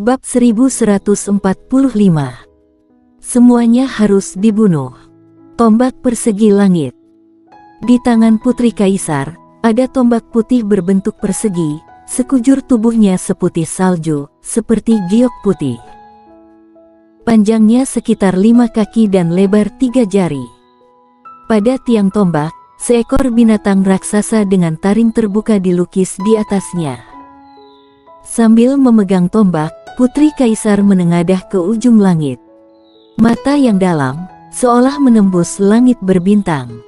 Bab 1145. Semuanya harus dibunuh. Tombak persegi langit. Di tangan Putri Kaisar, ada tombak putih berbentuk persegi, sekujur tubuhnya seputih salju, seperti giok putih. Panjangnya sekitar 5 kaki dan lebar 3 jari. Pada tiang tombak, seekor binatang raksasa dengan taring terbuka dilukis di atasnya. Sambil memegang tombak, Putri Kaisar menengadah ke ujung langit. Mata yang dalam, seolah menembus langit berbintang.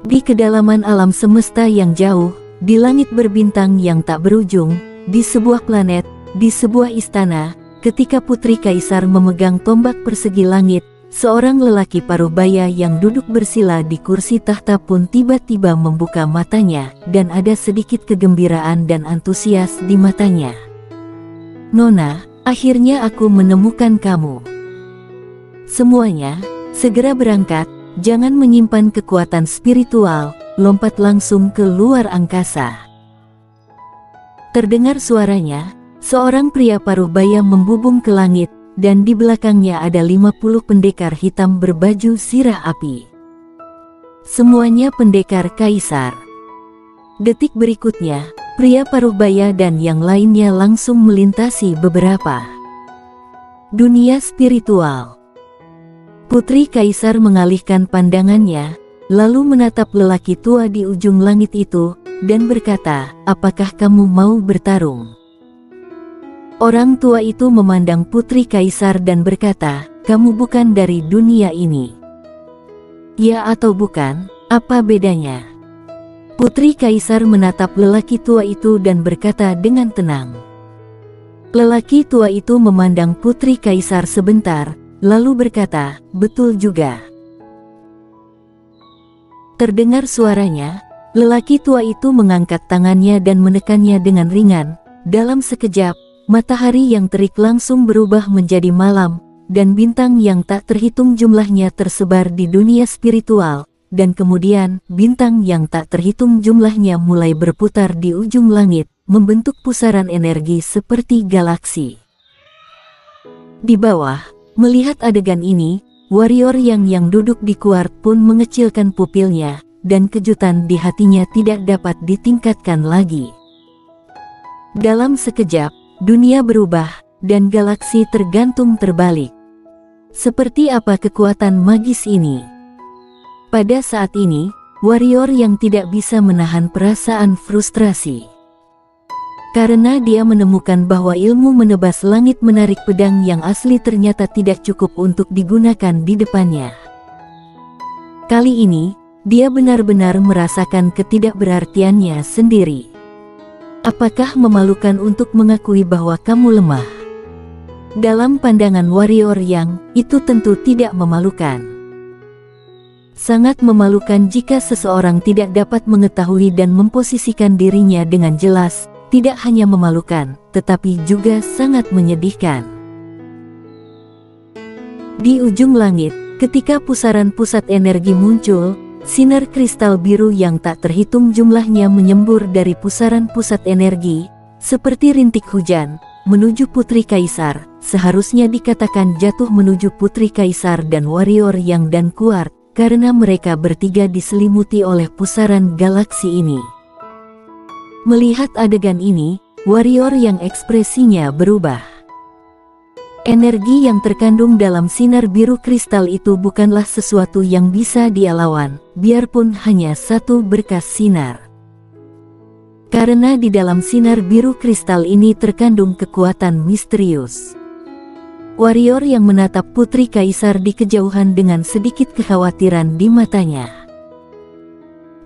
Di kedalaman alam semesta yang jauh, di langit berbintang yang tak berujung, di sebuah planet, di sebuah istana, ketika Putri Kaisar memegang tombak persegi langit, seorang lelaki parubaya yang duduk bersila di kursi tahta pun tiba-tiba membuka matanya, dan ada sedikit kegembiraan dan antusias di matanya. "Nona, akhirnya aku menemukan kamu. Semuanya, segera berangkat, jangan menyimpan kekuatan spiritual, lompat langsung ke luar angkasa." Terdengar suaranya, seorang pria parubaya membubung ke langit, dan di belakangnya ada 50 pendekar hitam berbaju sirah api. Semuanya pendekar kaisar. Detik berikutnya, pria parubaya dan yang lainnya langsung melintasi beberapa dunia spiritual. Putri Kaisar mengalihkan pandangannya, lalu menatap lelaki tua di ujung langit itu, dan berkata, "Apakah kamu mau bertarung?" Orang tua itu memandang Putri Kaisar dan berkata, "Kamu bukan dari dunia ini." "Ya atau bukan, apa bedanya?" Putri Kaisar menatap lelaki tua itu dan berkata dengan tenang. Lelaki tua itu memandang Putri Kaisar sebentar, lalu berkata, "Betul juga." Terdengar suaranya, lelaki tua itu mengangkat tangannya dan menekannya dengan ringan. Dalam sekejap, matahari yang terik langsung berubah menjadi malam, dan bintang yang tak terhitung jumlahnya tersebar di dunia spiritual, dan kemudian bintang yang tak terhitung jumlahnya mulai berputar di ujung langit, membentuk pusaran energi seperti galaksi. Di bawah, melihat adegan ini, warrior yang duduk di kuart pun mengecilkan pupilnya, dan kejutan di hatinya tidak dapat ditingkatkan lagi. Dalam sekejap, dunia berubah, dan galaksi tergantung terbalik. Seperti apa kekuatan magis ini? Pada saat ini, warrior yang tidak bisa menahan perasaan frustrasi. Karena dia menemukan bahwa ilmu menebas langit menarik pedang yang asli ternyata tidak cukup untuk digunakan di depannya. Kali ini, dia benar-benar merasakan ketidakberartiannya sendiri. Apakah memalukan untuk mengakui bahwa kamu lemah? Dalam pandangan warrior yang, itu tentu tidak memalukan. Sangat memalukan jika seseorang tidak dapat mengetahui dan memposisikan dirinya dengan jelas. Tidak hanya memalukan, tetapi juga sangat menyedihkan. Di ujung langit, ketika pusaran pusat energi muncul, sinar kristal biru yang tak terhitung jumlahnya menyembur dari pusaran pusat energi, seperti rintik hujan, menuju Putri Kaisar. Seharusnya dikatakan jatuh menuju Putri Kaisar dan warrior yang dan kuat, karena mereka bertiga diselimuti oleh pusaran galaksi ini. Melihat adegan ini, warrior yang ekspresinya berubah. Energi yang terkandung dalam sinar biru kristal itu bukanlah sesuatu yang bisa dia lawan, biarpun hanya satu berkas sinar. Karena di dalam sinar biru kristal ini terkandung kekuatan misterius. Warrior yang menatap Putri Kaisar di kejauhan dengan sedikit kekhawatiran di matanya.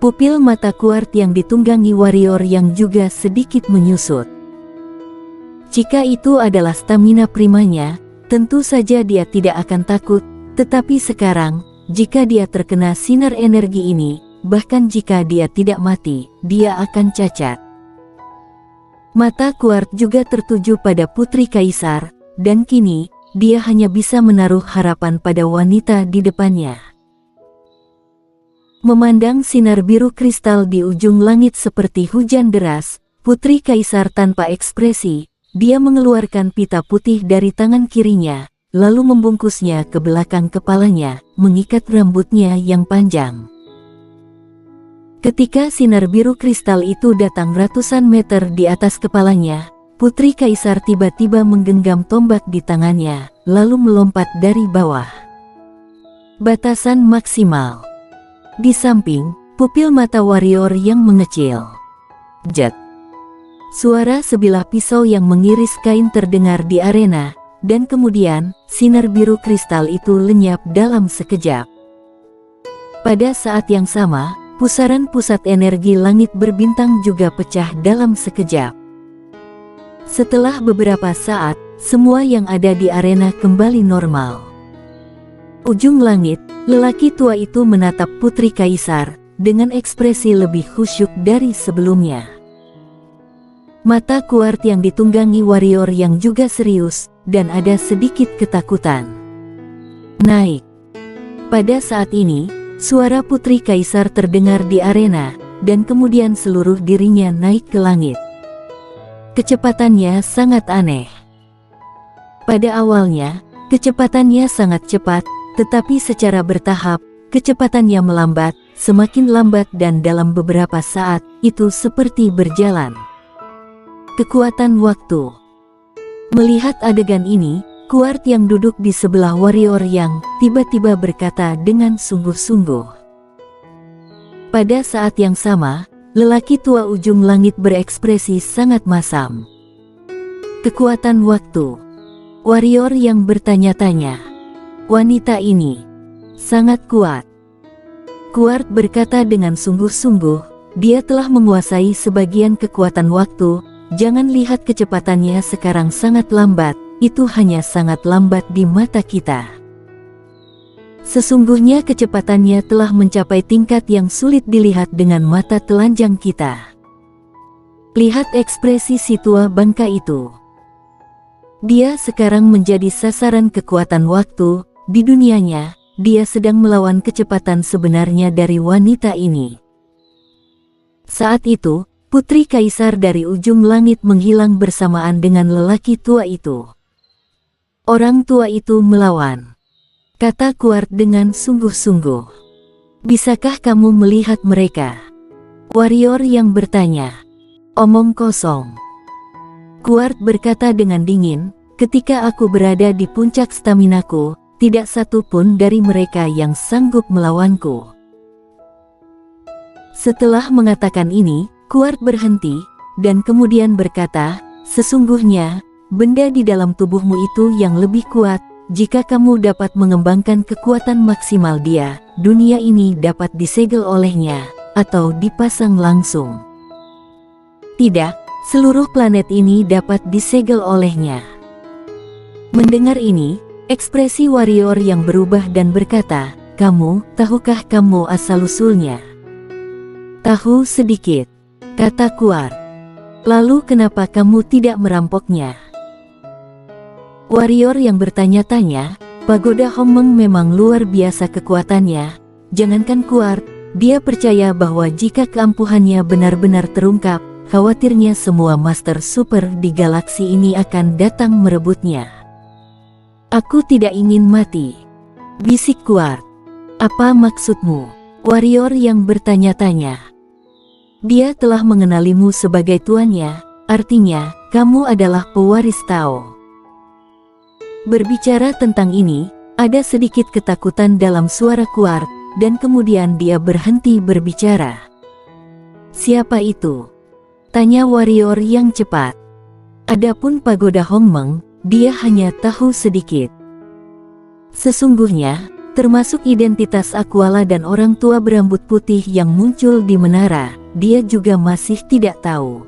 Pupil mata kuart yang ditunggangi warrior yang juga sedikit menyusut. Jika itu adalah stamina primanya, tentu saja dia tidak akan takut, tetapi sekarang, jika dia terkena sinar energi ini, bahkan jika dia tidak mati, dia akan cacat. Mata kuart juga tertuju pada Putri Kaisar, dan kini, dia hanya bisa menaruh harapan pada wanita di depannya. Memandang sinar biru kristal di ujung langit seperti hujan deras, Putri Kaisar tanpa ekspresi, dia mengeluarkan pita putih dari tangan kirinya, lalu membungkusnya ke belakang kepalanya, mengikat rambutnya yang panjang. Ketika sinar biru kristal itu datang ratusan meter di atas kepalanya, Putri Kaisar tiba-tiba menggenggam tombak di tangannya, lalu melompat dari bawah. Batasan maksimal. Di samping, pupil mata warrior yang mengecil. Jet. Suara sebilah pisau yang mengiris kain terdengar di arena, dan kemudian, sinar biru kristal itu lenyap dalam sekejap. Pada saat yang sama, pusaran pusat energi langit berbintang juga pecah dalam sekejap. Setelah beberapa saat, semua yang ada di arena kembali normal. Ujung langit, lelaki tua itu menatap Putri Kaisar, dengan ekspresi lebih khusyuk dari sebelumnya. Mata Kuart yang ditunggangi warrior yang juga serius, dan ada sedikit ketakutan. Naik. Pada saat ini, suara Putri Kaisar terdengar di arena, dan kemudian seluruh dirinya naik ke langit. Kecepatannya sangat aneh. Pada awalnya, kecepatannya sangat cepat, tetapi secara bertahap, kecepatannya melambat, semakin lambat dan dalam beberapa saat, itu seperti berjalan. Kekuatan waktu. Melihat adegan ini, Kuart yang duduk di sebelah warrior yang tiba-tiba berkata dengan sungguh-sungguh. Pada saat yang sama, lelaki tua ujung langit berekspresi sangat masam. Kekuatan waktu. Warrior yang bertanya-tanya. Wanita ini sangat kuat. Kuart berkata dengan sungguh-sungguh, dia telah menguasai sebagian kekuatan waktu, jangan lihat kecepatannya sekarang sangat lambat, itu hanya sangat lambat di mata kita. Sesungguhnya kecepatannya telah mencapai tingkat yang sulit dilihat dengan mata telanjang kita. Lihat ekspresi si tua bangka itu. Dia sekarang menjadi sasaran kekuatan waktu. Di dunianya, dia sedang melawan kecepatan sebenarnya dari wanita ini. Saat itu, Putri Kaisar dari ujung langit menghilang bersamaan dengan lelaki tua itu. Orang tua itu melawan. Kata Kuart dengan sungguh-sungguh. Bisakah kamu melihat mereka? Warrior yang bertanya. Omong kosong. Kuart berkata dengan dingin, ketika aku berada di puncak staminaku, tidak satu pun dari mereka yang sanggup melawanku. Setelah mengatakan ini, Kuart berhenti, dan kemudian berkata, sesungguhnya, benda di dalam tubuhmu itu yang lebih kuat, jika kamu dapat mengembangkan kekuatan maksimal dia, dunia ini dapat disegel olehnya, atau dipasang langsung. Tidak, seluruh planet ini dapat disegel olehnya. Mendengar ini, ekspresi warrior yang berubah dan berkata, tahukah kamu asal-usulnya? Tahu sedikit, kata Kuart. Lalu kenapa kamu tidak merampoknya? Warrior yang bertanya-tanya, Pagoda Hongmeng memang luar biasa kekuatannya, jangankan Kuart, dia percaya bahwa jika keampuhannya benar-benar terungkap, khawatirnya semua Master Super di galaksi ini akan datang merebutnya. Aku tidak ingin mati, bisik Kuart. Apa maksudmu? Warrior yang bertanya-tanya. Dia telah mengenalimu sebagai tuannya, artinya, kamu adalah pewaris Tao. Berbicara tentang ini, ada sedikit ketakutan dalam suara Kuart, dan kemudian dia berhenti berbicara. Siapa itu? Tanya warrior yang cepat. Adapun Pagoda Hongmeng, dia hanya tahu sedikit. Sesungguhnya, termasuk identitas Aquala dan orang tua berambut putih yang muncul di menara, dia juga masih tidak tahu.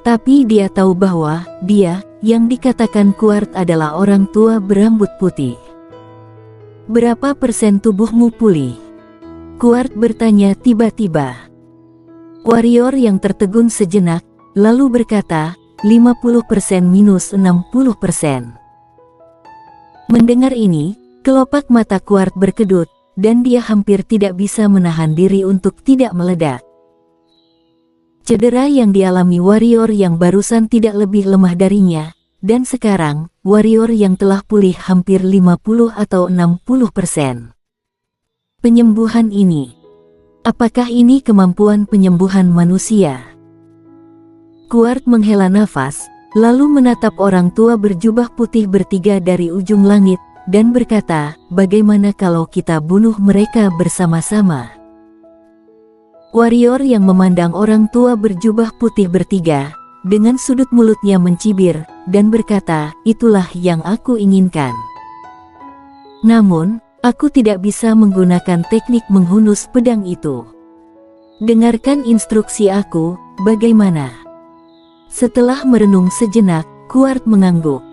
Tapi dia tahu bahwa, dia, yang dikatakan Kuart adalah orang tua berambut putih. Berapa persen tubuhmu pulih? Kuart bertanya tiba-tiba. Warrior yang tertegun sejenak, lalu berkata, 50% minus 60%. Mendengar ini, kelopak mata Kuart berkedut, dan dia hampir tidak bisa menahan diri untuk tidak meledak. Cedera yang dialami warrior yang barusan tidak lebih lemah darinya, dan sekarang, warrior yang telah pulih hampir 50 atau 60%. Penyembuhan ini. Apakah ini kemampuan penyembuhan manusia? Kuart menghela nafas, lalu menatap orang tua berjubah putih bertiga dari ujung langit, dan berkata, bagaimana kalau kita bunuh mereka bersama-sama? Warrior yang memandang orang tua berjubah putih bertiga, dengan sudut mulutnya mencibir, dan berkata, itulah yang aku inginkan. Namun, aku tidak bisa menggunakan teknik menghunus pedang itu. Dengarkan instruksi aku, bagaimana? Setelah merenung sejenak, Kuart mengangguk.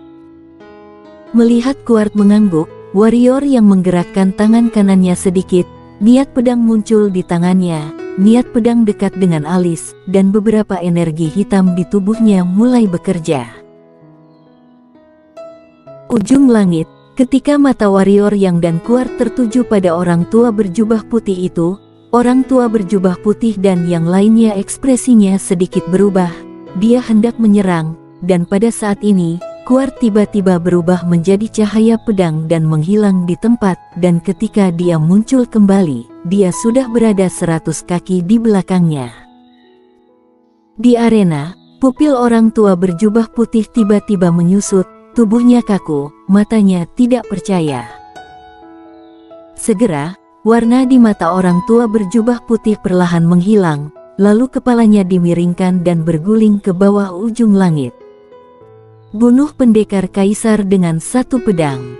Melihat Kuart mengangguk, warrior yang menggerakkan tangan kanannya sedikit, niat pedang muncul di tangannya. Niat pedang dekat dengan alis, dan beberapa energi hitam di tubuhnya mulai bekerja. Ujung langit, ketika mata warrior yang dan Kuart tertuju pada orang tua berjubah putih itu, orang tua berjubah putih dan yang lainnya ekspresinya sedikit berubah. Dia hendak menyerang, dan pada saat ini, Kuart tiba-tiba berubah menjadi cahaya pedang dan menghilang di tempat, dan ketika dia muncul kembali, dia sudah berada 100 kaki di belakangnya. Di arena, pupil orang tua berjubah putih tiba-tiba menyusut, tubuhnya kaku, matanya tidak percaya. Segera, warna di mata orang tua berjubah putih perlahan menghilang, lalu kepalanya dimiringkan dan berguling ke bawah ujung langit. Bunuh pendekar kaisar dengan satu pedang.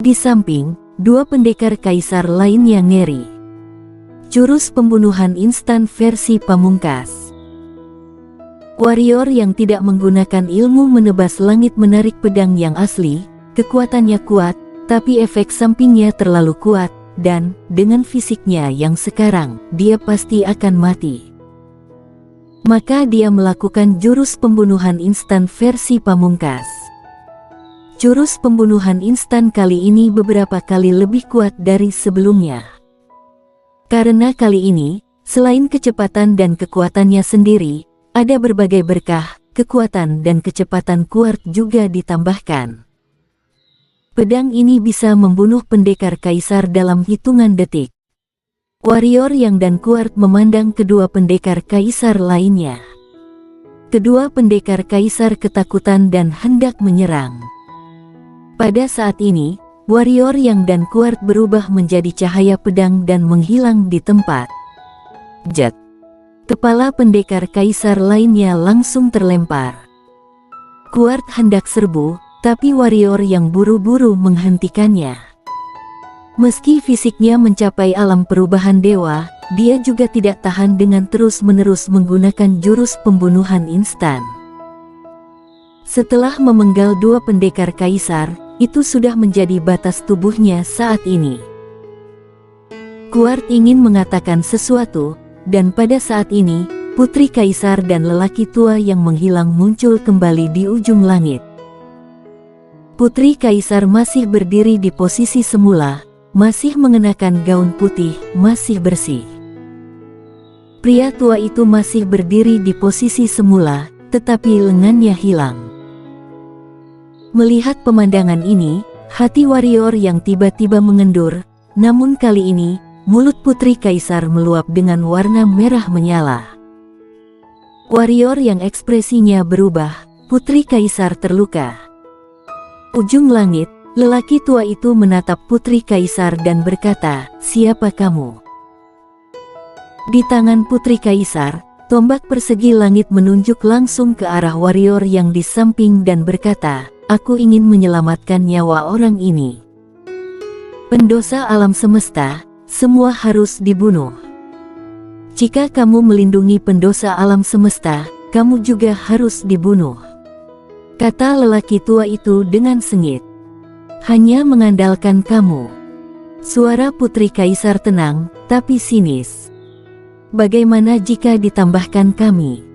Di samping, dua pendekar kaisar lainnya ngeri. Jurus pembunuhan instan versi pamungkas. Warrior yang tidak menggunakan ilmu menebas langit menarik pedang yang asli, kekuatannya kuat, tapi efek sampingnya terlalu kuat, dan, dengan fisiknya yang sekarang, dia pasti akan mati. Maka dia melakukan jurus pembunuhan instan versi pamungkas. Jurus pembunuhan instan kali ini beberapa kali lebih kuat dari sebelumnya. Karena kali ini, selain kecepatan dan kekuatannya sendiri, ada berbagai berkah, kekuatan dan kecepatan Kuart juga ditambahkan. Pedang ini bisa membunuh pendekar kaisar dalam hitungan detik. Warrior yang dan Kuart memandang kedua pendekar kaisar lainnya. Kedua pendekar kaisar ketakutan dan hendak menyerang. Pada saat ini, warrior yang dan Kuart berubah menjadi cahaya pedang dan menghilang di tempat. Jet. Kepala pendekar kaisar lainnya langsung terlempar. Kuart hendak serbu, tapi warrior yang buru-buru menghentikannya. Meski fisiknya mencapai alam perubahan dewa, dia juga tidak tahan dengan terus-menerus menggunakan jurus pembunuhan instan. Setelah memenggal dua pendekar kaisar, itu sudah menjadi batas tubuhnya saat ini. Kuart ingin mengatakan sesuatu, dan pada saat ini, putri kaisar dan lelaki tua yang menghilang muncul kembali di ujung langit. Putri kaisar masih berdiri di posisi semula, masih mengenakan gaun putih, masih bersih. Pria tua itu masih berdiri di posisi semula, tetapi lengannya hilang. Melihat pemandangan ini, hati warrior yang tiba-tiba mengendur, namun kali ini, mulut putri kaisar meluap dengan warna merah menyala. Warrior yang ekspresinya berubah, putri kaisar terluka. Ujung langit, lelaki tua itu menatap putri kaisar dan berkata, siapa kamu? Di tangan putri kaisar, tombak persegi langit menunjuk langsung ke arah warrior yang di samping dan berkata, aku ingin menyelamatkan nyawa orang ini. Pendosa alam semesta, semua harus dibunuh. Jika kamu melindungi pendosa alam semesta, kamu juga harus dibunuh. Kata lelaki tua itu dengan sengit. Hanya mengandalkan kamu. Suara putri kaisar tenang, tapi sinis. Bagaimana jika ditambahkan kami?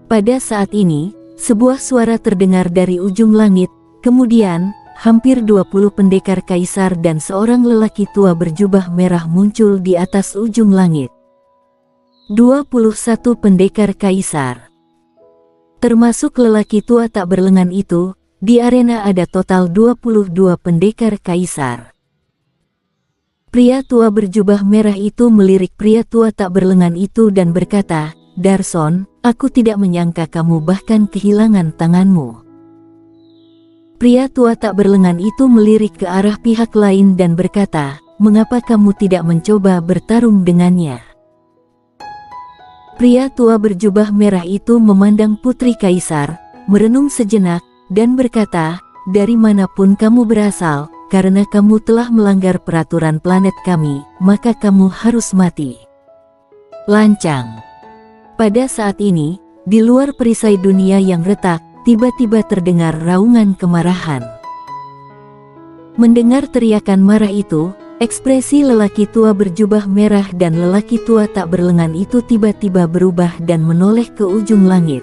Pada saat ini, sebuah suara terdengar dari ujung langit, kemudian, hampir 20 pendekar kaisar dan seorang lelaki tua berjubah merah muncul di atas ujung langit. 21 pendekar kaisar. Termasuk lelaki tua tak berlengan itu, di arena ada total 22 pendekar kaisar. Pria tua berjubah merah itu melirik pria tua tak berlengan itu dan berkata, "Darson, aku tidak menyangka kamu bahkan kehilangan tanganmu." Pria tua tak berlengan itu melirik ke arah pihak lain dan berkata, "Mengapa kamu tidak mencoba bertarung dengannya?" Pria tua berjubah merah itu memandang putri kaisar, merenung sejenak, dan berkata, "Dari manapun kamu berasal, karena kamu telah melanggar peraturan planet kami, maka kamu harus mati." Lancang. Pada saat ini, di luar perisai dunia yang retak, tiba-tiba terdengar raungan kemarahan. Mendengar teriakan marah itu, ekspresi lelaki tua berjubah merah dan lelaki tua tak berlengan itu tiba-tiba berubah dan menoleh ke ujung langit.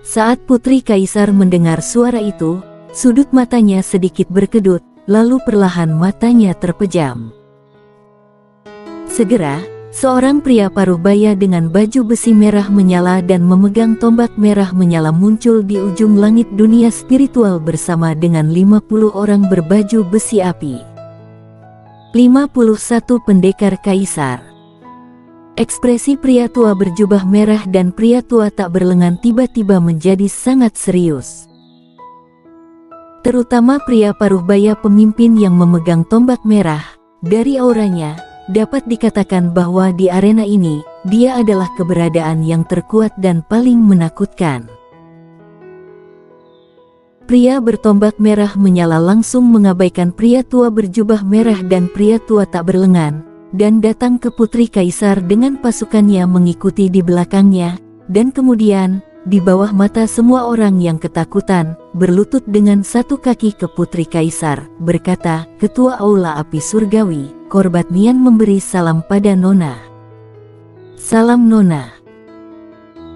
Saat putri kaisar mendengar suara itu, sudut matanya sedikit berkedut, lalu perlahan matanya terpejam. Segera, seorang pria paruh-baya dengan baju besi merah menyala dan memegang tombak merah menyala muncul di ujung langit dunia spiritual bersama dengan 50 orang berbaju besi api. 51 pendekar kaisar. Ekspresi pria tua berjubah merah dan pria tua tak berlengan tiba-tiba menjadi sangat serius. Terutama pria paruh-baya pemimpin yang memegang tombak merah, dari auranya, dapat dikatakan bahwa di arena ini, dia adalah keberadaan yang terkuat dan paling menakutkan. Pria bertombak merah menyala langsung mengabaikan pria tua berjubah merah dan pria tua tak berlengan, dan datang ke putri kaisar dengan pasukannya mengikuti di belakangnya, dan kemudian, di bawah mata semua orang yang ketakutan, berlutut dengan satu kaki ke putri kaisar, berkata, "Ketua Aula Api Surgawi, Korbatnian memberi salam pada Nona." "Salam Nona."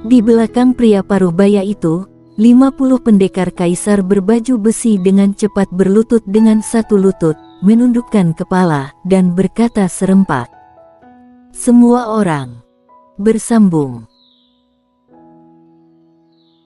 Di belakang pria paruh-baya itu, 50 pendekar kaisar berbaju besi dengan cepat berlutut dengan satu lutut, menundukkan kepala, dan berkata serempak, "Semua orang bersambung."